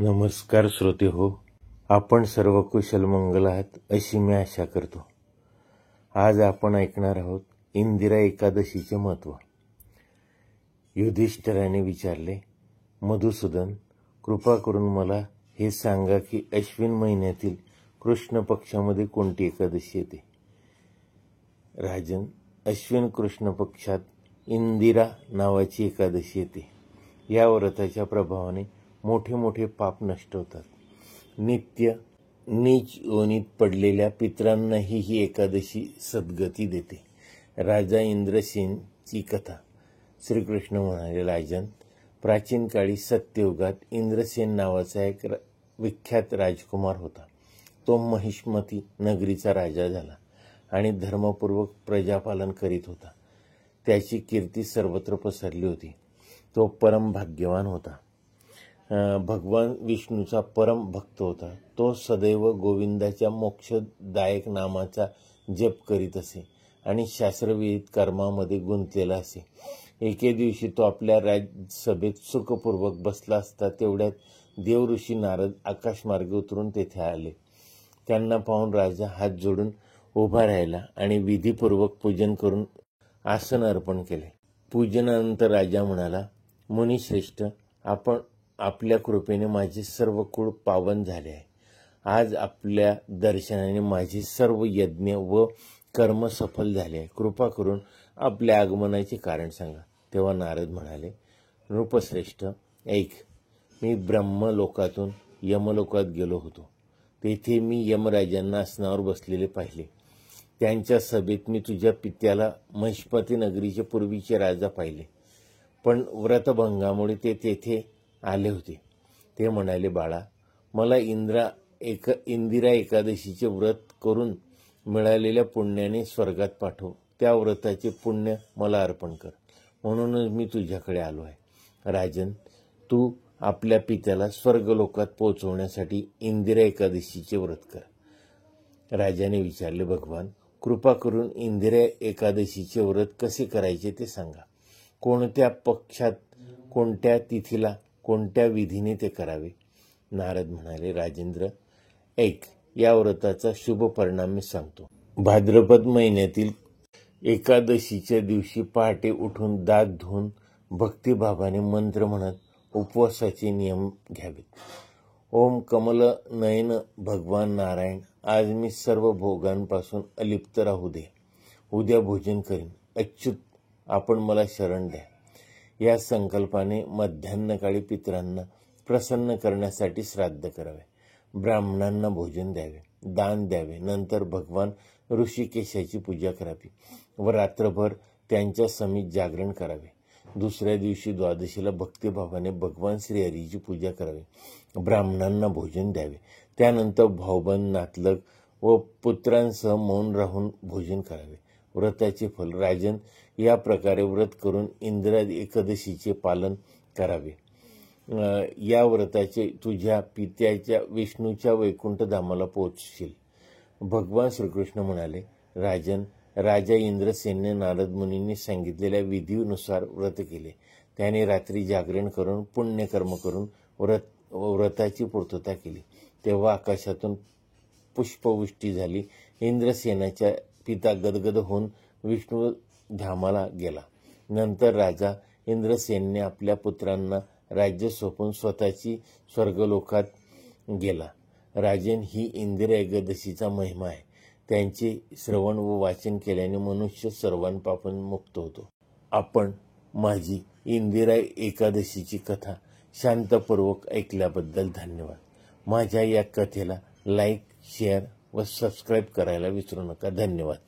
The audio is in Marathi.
नमस्कार श्रोते हो, आपण सर्व कुशल मंगल आहात अशी मी आशा करतो. आज आपण ऐकणार आहोत इंदिरा एकादशीचे महत्त्व. युधिष्ठिराने विचारले, मधुसूदन, कृपा करून मला हे सांगा की अश्विन महिन्यातील कृष्ण पक्षामध्ये कोणती एकादशी येते. राजन, अश्विन कृष्ण पक्षात इंदिरा नावाची एकादशी येते. या व्रताच्या प्रभावाने मोठे मोठे पाप नष्ट होतात. नित्य नीच योनीत पडलेल्या पितरांनाही ही एकादशी सद्गती देते. राजा इंद्रसेनची कथा. श्रीकृष्ण म्हणाले, राजन, प्राचीन काळी सत्ययुगात इंद्रसेन नावाचा एक विख्यात राजकुमार होता. तो महिष्मती नगरीचा राजा झाला आणि धर्मपूर्वक प्रजापालन करीत होता. त्याची कीर्ती सर्वत्र पसरली होती. तो परम भाग्यवान होता. भगवान विष्णूचा परम भक्त होता. तो सदैव गोविंदाच्या मोक्षदायक नामाचा जप करीत असे आणि शास्त्रविहित कर्मामध्ये गुंतलेला असे. एके दिवशी तो आपल्या राजसभेत सुखपूर्वक बसला असता तेवढ्यात देवऋषी नारद आकाशमार्गे उतरून तेथे आले. त्यांना पाहून राजा हात जोडून उभा राहिला आणि विधीपूर्वक पूजन करून आसन अर्पण केले. पूजनानंतर राजा म्हणाला, मुनिश्रेष्ठ, आपल्या कृपेने माझे सर्व कुळ पावन झाले आहे. आज आपल्या दर्शनाने माझे सर्व यज्ञ व कर्म सफल झाले आहे. कृपा करून आपल्या आगमनाचे कारण सांगा. तेव्हा नारद म्हणाले, नृपश्रेष्ठ, ऐक, मी ब्रह्मलोकातून यमलोकात गेलो होतो. तेथे मी यमराजांना आसनावर बसलेले पाहिले. त्यांच्या सभेत मी तुझ्या पित्याला महिष्मती नगरीचे पूर्वीचे राजा पाहिले, पण व्रतभंगामुळे ते तेथे आले होते. ते म्हणाले, बाळा, मला इंदिरा एकादशीचे व्रत करून मिळालेल्या पुण्याने स्वर्गात पाठव. त्या व्रताचे पुण्य मला अर्पण कर. म्हणूनच मी तुझ्याकडे आलो आहे. राजन, तू आपल्या पित्याला स्वर्गलोकात पोहोचवण्यासाठी इंदिरा एकादशीचे व्रत कर. राजाने विचारले, भगवान, कृपा करून इंदिरा एकादशीचे व्रत कसे करायचे ते सांगा. कोणत्या पक्षात, कोणत्या तिथीला, कोणत्या विधीने ते करावे. नारद म्हणाले, राजेंद्र, ऐक, या व्रताचा शुभ परिणाम मी सांगतो. भाद्रपद महिन्यातील एकादशीच्या दिवशी पहाटे उठून दात धुवून भक्तिभावाने मंत्र म्हणत उपवासाचे नियम घ्यावेत. ओम कमल नयन भगवान नारायण, आज मी सर्व भोगांपासून अलिप्त राहू दे. उद्या भोजन करीन. अच्युत, आपण मला शरण द्या. या संकल्पाने मध्यान्हकाळी पितरांना प्रसन्न करण्यासाठी श्राद्ध करावे. ब्राह्मणांना भोजन द्यावे, दान द्यावे. नंतर भगवान ऋषिकेशाची पूजा करावी व रात्रभर त्यांच्या समीप जागरण करावे. दुसऱ्या दिवशी द्वादशीला भक्तिभावाने भगवान श्रीहरीची पूजा करावी. ब्राह्मणांना भोजन द्यावे. त्यानंतर भाऊबंद, नातलग व पुत्रांसह मौन राहून भोजन करावे. व्रताचे फल. राजन, या प्रकारे व्रत करून इंदिरा एकादशीचे पालन करावे. या व्रताचे तुझ्या पित्याच्या विष्णूच्या वैकुंठ धामाला पोहोचशील. भगवान श्रीकृष्ण म्हणाले, राजन, राजा इंद्रसेनने नारद मुनींनी सांगितलेल्या विधीनुसार व्रत केले. त्याने रात्री जागरण करून पुण्यकर्म करून व्रताची पूर्तता केली. तेव्हा आकाशातून पुष्पवृष्टी झाली. इंद्रसेनाच्या पिता गदगद होऊन विष्णू धामाला गेला. नंतर राजा इंद्रसेनने आपल्या पुत्रांना राज्य सोपवून स्वतःची स्वर्गलोकात गेला. राजन, ही इंदिरा एकादशीचा महिमा आहे. त्यांचे श्रवण व वाचन केल्याने मनुष्य सर्वांपासून मुक्त होतो. आपण माझी इंदिरा एकादशीची कथा शांतपूर्वक ऐकल्याबद्दल धन्यवाद. माझ्या या कथेला लाईक, शेअर व सबस्क्राईब करायला विसरू नका. धन्यवाद.